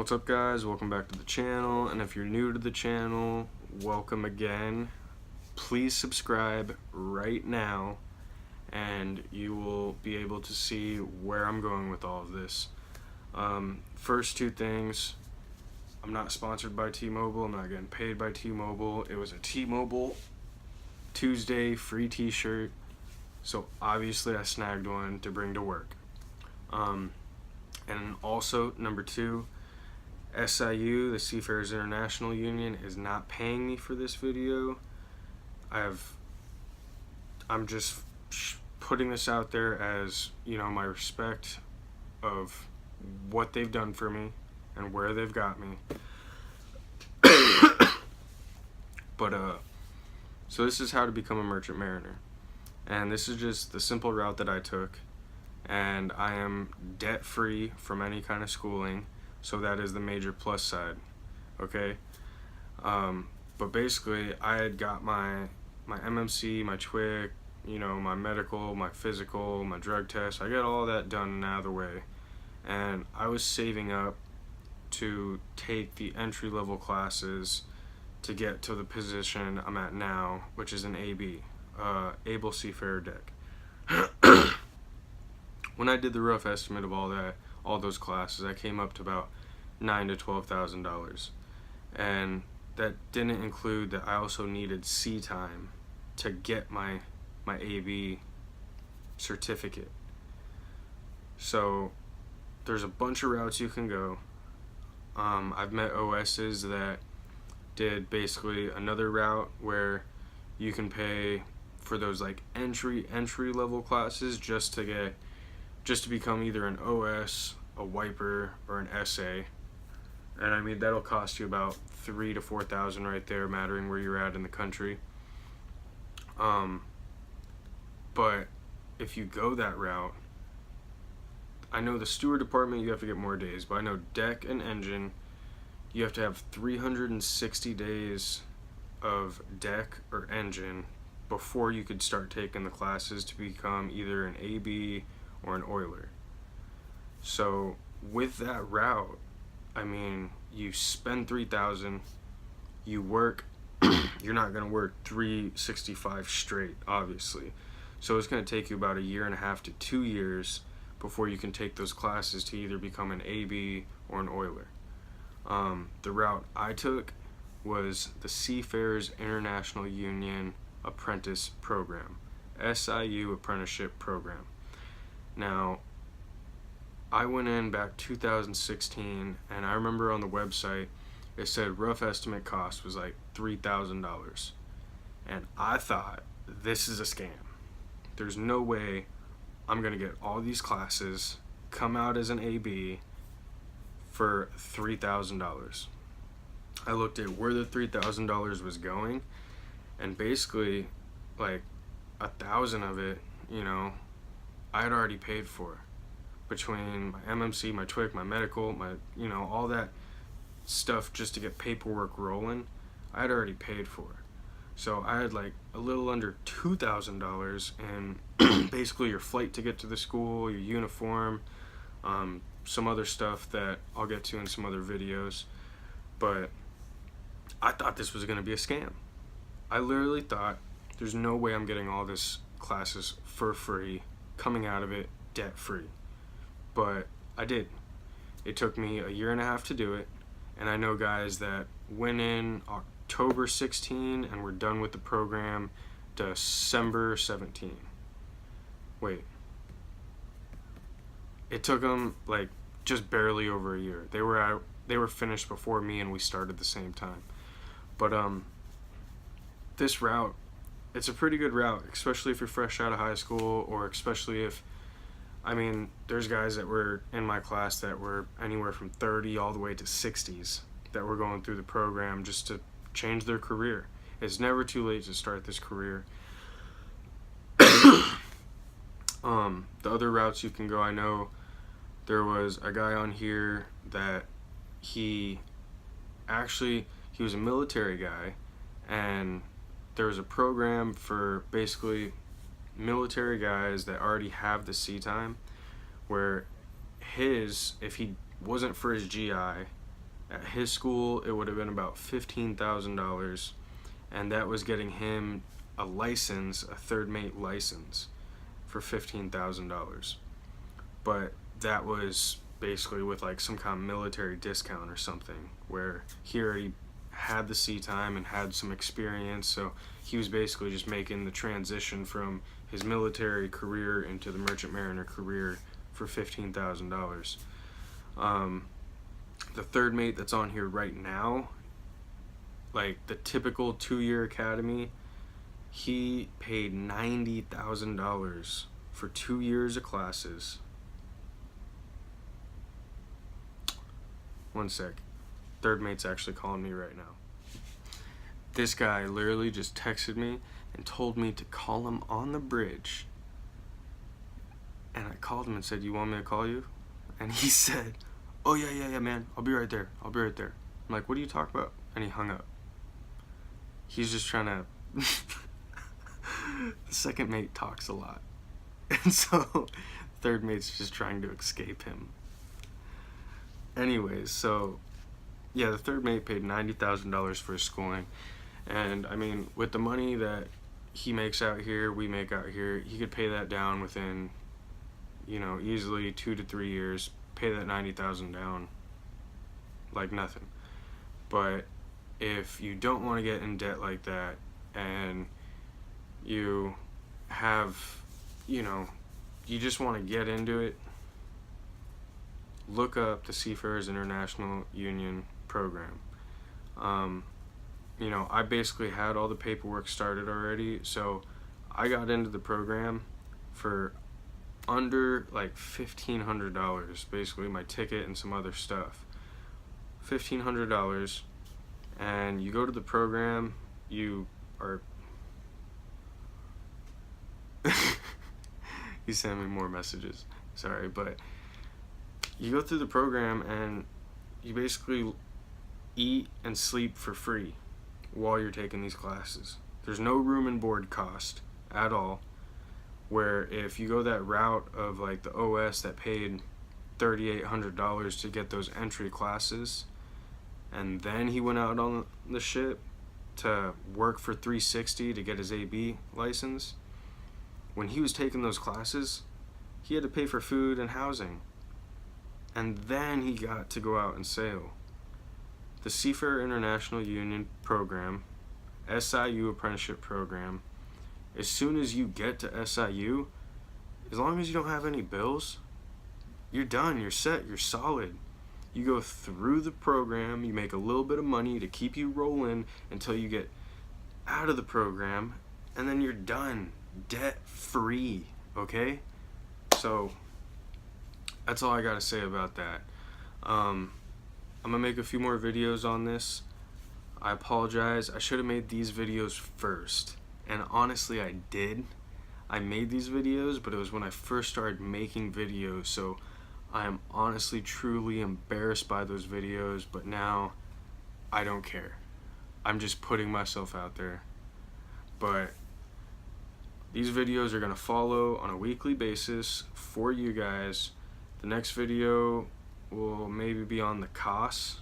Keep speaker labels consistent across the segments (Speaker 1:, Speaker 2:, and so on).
Speaker 1: What's up, guys? Welcome back to the channel, and if you're new to the channel, welcome again. Please subscribe right now and you will be able to see where I'm going with all of this. First two things, I'm not sponsored by T-Mobile. I'm not getting paid by T-Mobile. It was a T-Mobile Tuesday free t-shirt, so obviously I snagged one to bring to work. And also, number two, SIU, the Seafarers International Union, is not paying me for this video. I'm just putting this out there as, my respect of what they've done for me and where they've got me. So this is how to become a merchant mariner. And this is just the simple route that I took. And I am debt-free from any kind of schooling. So that is the major plus side, okay? But basically, I had got my MMC, my TWIC, my medical, my physical, my drug test. I got all that done and out of the way. And I was saving up to take the entry-level classes to get to the position I'm at now, which is an AB, Able Seafarer Deck. When I did the rough estimate of all those classes, I came up to about $9,000 to $12,000, and that didn't include that I also needed sea time to get my AB certificate. So there's a bunch of routes you can go. I've met OSs that did basically another route where you can pay for those like entry level classes just to become either an OS, a wiper, or an SA. And I mean, that'll cost you about $3,000 to $4,000 right there, mattering where you're at in the country. But if you go that route, I know the steward department, you have to get more days, but I know deck and engine, you have to have 360 days of deck or engine before you could start taking the classes to become either an AB or an oiler. So with that route, I mean, you spend $3,000, you work, you're not going to work 365 straight, obviously. So it's going to take you about 1.5 to 2 years before you can take those classes to either become an AB or an oiler. The route I took was the Seafarers International Union Apprentice Program, SIU Apprenticeship Program. Now, I went in back 2016, and I remember on the website it said rough estimate cost was like $3,000, and I thought, this is a scam. There's no way I'm gonna get all these classes, come out as an AB for $3,000. I looked at where the $3,000 was going, and basically like 1,000 of it, I had already paid for. Between my MMC, my TWIC, my medical, all that stuff just to get paperwork rolling, I had already paid for. So I had like a little under $2,000 in basically your flight to get to the school, your uniform, some other stuff that I'll get to in some other videos. But I thought this was going to be a scam. I literally thought there's no way I'm getting all this classes for free, coming out of it debt free. But I did. It took me 1.5 years to do it, and I know guys that went in October 16 and were done with the program December 17. Wait. It took them like just barely over a year. They were finished before me, and we started the same time. But this route, it's a pretty good route, especially if you're fresh out of high school, or especially if, there's guys that were in my class that were anywhere from 30 all the way to 60s that were going through the program just to change their career. It's never too late to start this career. The other routes you can go, I know there was a guy on here that he was a military guy, and there was a program for basically military guys that already have the sea time, where if he wasn't for his GI, At his school, it would have been about $15,000, and that was getting him a license, a third mate license, for $15,000. But that was basically with like some kind of military discount or something, where he already had the sea time and had some experience, so he was basically just making the transition from his military career into the merchant mariner career for $15,000. The third mate that's on here right now, like the typical 2-year academy, he paid $90,000 for 2 years of classes. One sec. Third mate's actually calling me right now. This guy literally just texted me and told me to call him on the bridge. And I called him and said, "You want me to call you?" And he said, "Oh, yeah, man. I'll be right there. I'm like, "What are you talking about?" And he hung up. He's just trying to... The second mate talks a lot. And so third mate's just trying to escape him. Anyways, so yeah, the third mate paid $90,000 for his schooling. And I mean, with the money that he makes out here, we make out here, he could pay that down within, easily 2 to 3 years, pay that $90,000 down like nothing. But if you don't want to get in debt like that, and you have, you just want to get into it, look up the Seafarers International Union program. I basically had all the paperwork started already, so I got into the program for under like $1,500, basically my ticket and some other stuff. $1,500, and you go to the program, you are... He sent me more messages, sorry, but you go through the program and you basically eat and sleep for free while you're taking these classes. There's no room and board cost at all, where if you go that route of like the OS that paid $3,800 to get those entry classes, and then he went out on the ship to work for 360 to get his AB license, when he was taking those classes, he had to pay for food and housing. And then he got to go out and sail. The Seafarer International Union program, SIU apprenticeship program, as soon as you get to SIU, as long as you don't have any bills, you're done, you're set, you're solid. You go through the program, you make a little bit of money to keep you rolling until you get out of the program, and then you're done, debt free, okay? So that's all I gotta say about that. I'm gonna make a few more videos on this. I apologize, I should have made these videos first, and honestly I did. I made these videos, but it was when I first started making videos, so I am honestly truly embarrassed by those videos, but now I don't care. I'm just putting myself out there. But these videos are gonna follow on a weekly basis for you guys. The next video will maybe be on the costs.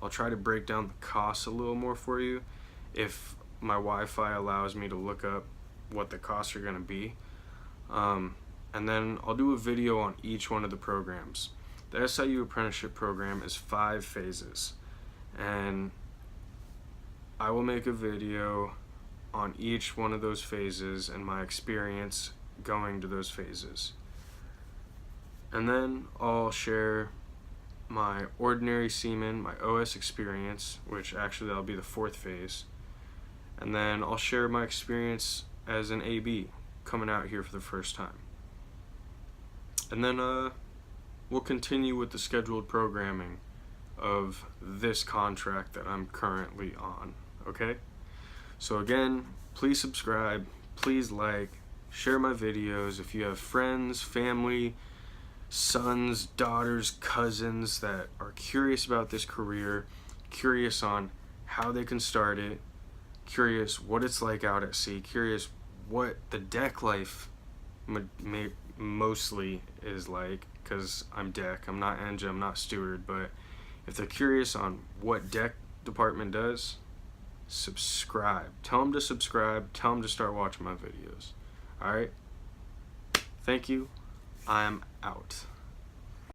Speaker 1: I'll try to break down the costs a little more for you if my Wi-Fi allows me to look up what the costs are gonna be. And then I'll do a video on each one of the programs. The SIU apprenticeship program is 5 phases, and I will make a video on each one of those phases and my experience going to those phases. And then I'll share my ordinary seaman, my OS experience, which actually that'll be the 4th phase. And then I'll share my experience as an AB coming out here for the first time. And then we'll continue with the scheduled programming of this contract that I'm currently on, okay? So again, please subscribe, please like, share my videos. If you have friends, family, sons, daughters, cousins that are curious about this career, curious on how they can start it, curious what it's like out at sea, curious what the deck life mostly is like, because I'm deck, I'm not engine, I'm not steward, but If they're curious on what deck department does, subscribe. Tell them to subscribe. Tell them to start watching my videos. Alright? Thank you. I'm out.